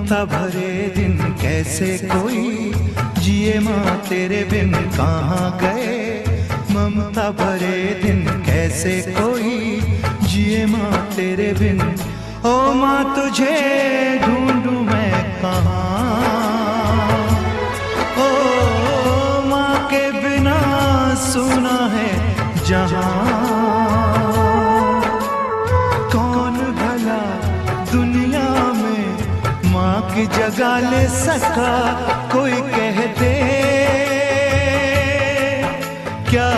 ममता भरे दिन कैसे कोई जिए माँ तेरे बिन कहाँ गए। ममता भरे दिन कैसे कोई जिए माँ तेरे बिन। ओ माँ तुझे ढूंढूं मैं कहाँ। ओ माँ के बिना सुना है जहाँ। कौन भला दुनिया में माँ की जगह ले सका। कोई कह दे क्या